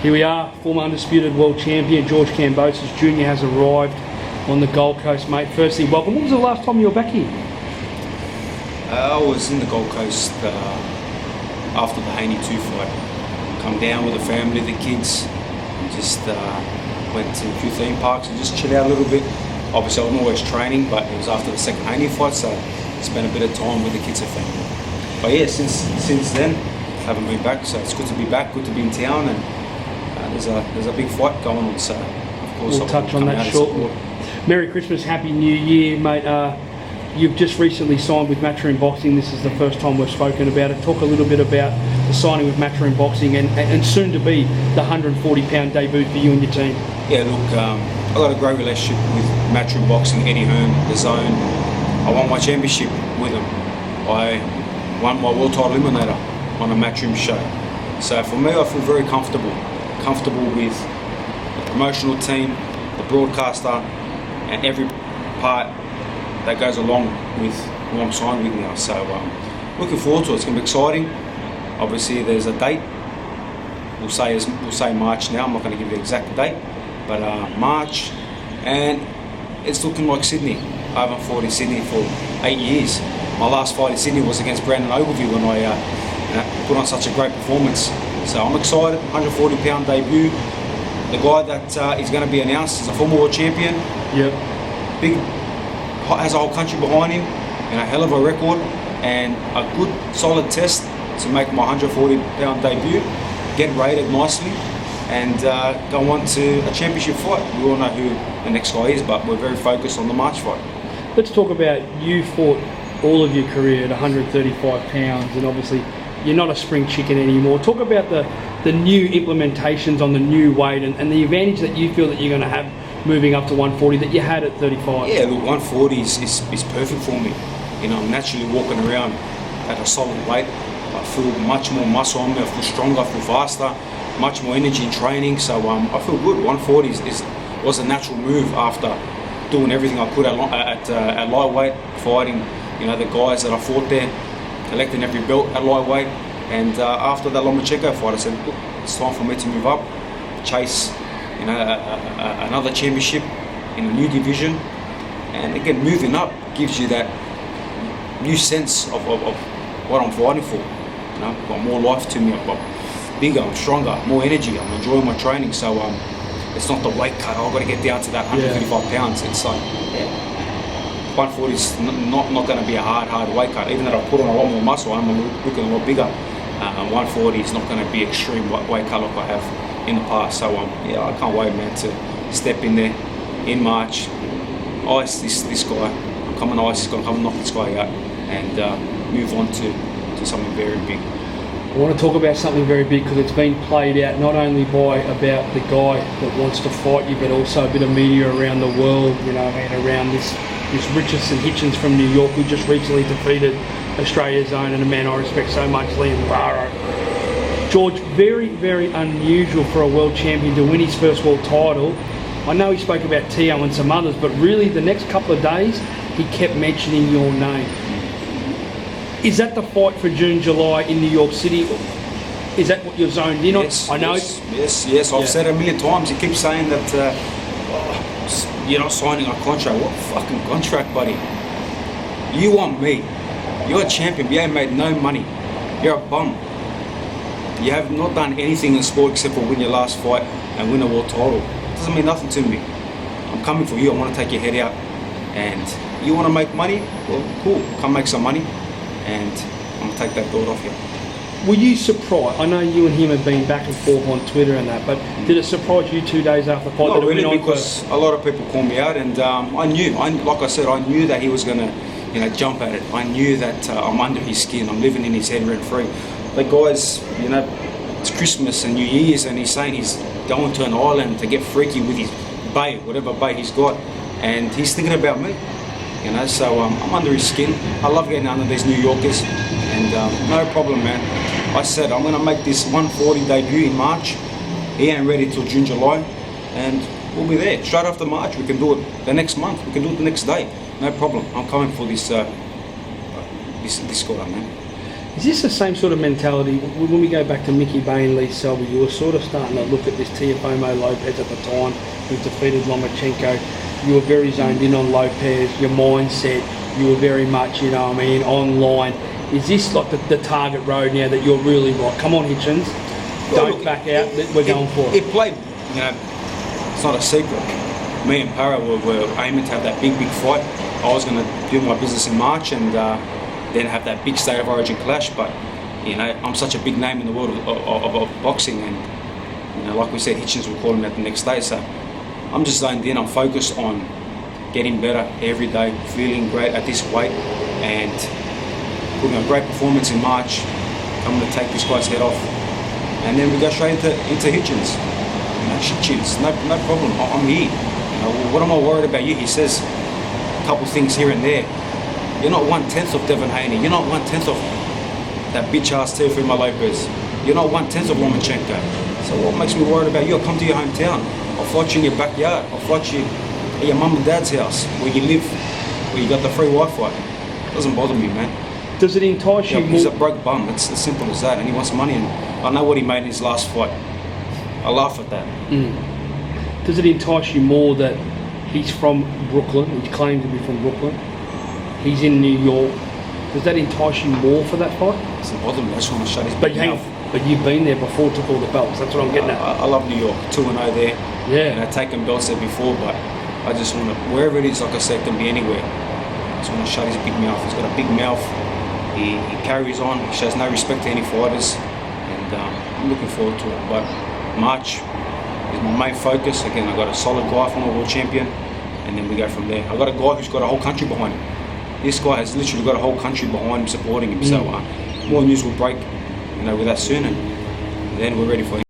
Here we are, former undisputed world champion George Kambosos Jr. has arrived on the Gold Coast, mate. Firstly, welcome. When was the last time you were back here? I was in the Gold Coast after the Haney 2 fight. Come down with the family, the kids, and just went to a few theme parks and just chill out a little bit. Obviously, I'm always training, but it was after the second Haney fight, so spent a bit of time with the kids and family. But yeah, since then, haven't been back, so it's good to be back, good to be in town, and there's a big fight going on, so of course we'll touch on that shortly. Merry Christmas, Happy New Year, mate. You've just recently signed with Matchroom Boxing. This is the first time we've spoken about it. Talk a little bit about the signing with Matchroom Boxing and soon to be the 140-pound debut for you and your team. Yeah, look, I've got a great relationship with Matchroom Boxing, Eddie Hearn, The Zone. I won my championship with them. I won my world title eliminator on a Matchroom show. So for me, I feel very comfortable with the promotional team, the broadcaster, and every part that goes along with who I'm signed with now. So looking forward to it. It's going to be exciting. Obviously, there's a date. We'll say March now. I'm not going to give you the exact date, but March, and it's looking like Sydney. I haven't fought in Sydney for 8 years. My last fight in Sydney was against Brandon Ogilvie when I put on such a great performance. So I'm excited. 140-pound debut. The guy that is going to be announced is a former world champion. Yep. Big, has a whole country behind him, and a hell of a record, and a good solid test to make my 140-pound debut, get rated nicely, and go on to a championship fight. We all know who the next guy is, but we're very focused on the March fight. Let's talk about, you fought all of your career at 135 pounds, and obviously you're not a spring chicken anymore. Talk about the new implementations on the new weight and the advantage that you feel that you're going to have moving up to 140 that you had at 35. Yeah, look, 140 is perfect for me. You know, I'm naturally walking around at a solid weight. I feel much more muscle on me, I feel stronger, I feel faster, much more energy in training, so I feel good. 140 was a natural move after doing everything I could at lightweight, fighting, you know, the guys that I fought there, collecting every belt at lightweight, and after that Lomachenko fight, I said, look, it's time for me to move up, chase, you know, another championship in a new division, and again, moving up gives you that new sense of what I'm fighting for. You know, I've got more life to me, I'm bigger, I'm stronger, more energy, I'm enjoying my training, so it's not the weight cut, I've got to get down to that 135 pounds, it's like, yeah, 140 is not going to be a hard weight cut. Even though I put on a lot more muscle, I'm looking a lot bigger. 140 is not going to be extreme weight cut like I have in the past. So yeah, I can't wait, man, to step in there in March, ice this guy. I'm coming to ice this guy, I'm coming to knock this guy out, and move on to something very big. I want to talk about something very big because it's been played out not only by about the guy that wants to fight you, but also a bit of media around the world, you know, and around this Richardson Hitchens from New York, who just recently defeated Australia's own and a man I respect so much, Liam Barrow. George, very, very unusual for a world champion to win his first world title. I know he spoke about Tio and some others, but really the next couple of days he kept mentioning your name. Is that the fight for June, July in New York City? Is that what you're zoned in on? Yes, I know. Yes. I've said it a million times. He keeps saying that you're not signing a contract. What fucking contract, buddy? You want me. You're a champion. You ain't made no money. You're a bum. You have not done anything in sport except for win your last fight and win a world title. It doesn't mean nothing to me. I'm coming for you. I want to take your head out. And you want to make money? Well, cool. Come make some money. And I'm going to take that belt off you. Were you surprised? I know you and him have been back and forth on Twitter and that, but did it surprise you 2 days after the fight? Not really, because a lot of people call me out, and I knew, like I said, I knew that he was going to, you know, jump at it. I knew that I'm under his skin. I'm living in his head rent free. The guys, you know, it's Christmas and New Year's, and he's saying he's going to an island to get freaky with his bae, whatever bae he's got, and he's thinking about me. You know, so I'm under his skin. I love getting under these New Yorkers, and no problem, man. I said I'm going to make this 140 debut in March. He ain't ready till June, July, and we'll be there. Straight after March, we can do it the next month. We can do it the next day. No problem. I'm coming for this guy, man. Is this the same sort of mentality when we go back to Mickey Bay and Lee Selby? You were sort of starting to look at this Teofimo Lopez at the time, who defeated Lomachenko. You were very zoned in on Lopez, your mindset, you were very much, you know what I mean, online. Is this like the target road now that you're really like, come on Hitchens, don't back out, we're going for it? It played, you know, it's not a secret. Me and Para were aiming to have that big fight. I was going to do my business in March and then have that big State of Origin clash, but you know, I'm such a big name in the world of boxing, and you know, like we said, Hitchens will call him out the next day, so I'm just zoned in. I'm focused on getting better every day, feeling great at this weight, and putting a great performance in March. I'm going to take this guy's head off, and then we go straight into Hitchens. You know, SHITCHINS, no problem. I'm here. You know, what am I worried about you? He says a couple things here and there. You're not 1/10 of Devin Haney. You're not 1/10 of that bitch ass Teofimo Lopez. You're not 1/10 of Lomachenko. So what makes me worried about you? I'll come to your hometown. I'll fight you in your backyard. I'll fight you at your mum and dad's house, where you live, where you got the free Wi-Fi. It doesn't bother me, man. Does it entice you more? He's a broke bum. It's as simple as that, and he wants money. And I know what he made in his last fight. I laugh at that. Does it entice you more that he's from Brooklyn? He claims to be from Brooklyn. He's in New York. Does that entice you more for that fight? It doesn't bother me. I just want to shut his big mouth. But you've been there before, took all the belts. That's what I'm getting at. I love New York. 2-0 there. Yeah. And I've taken belts there before, but I just want to, wherever it is, like I said, it can be anywhere. I just want to shut his big mouth. He's got a big mouth. He carries on. He shows no respect to any fighters. And I'm looking forward to it. But March is my main focus. Again, I got a solid guy, former world champion, and then we go from there. I got a guy who's got a whole country behind him. This guy has literally got a whole country behind him, supporting him. So more news will break, you know, with that soon, and then we're ready for him.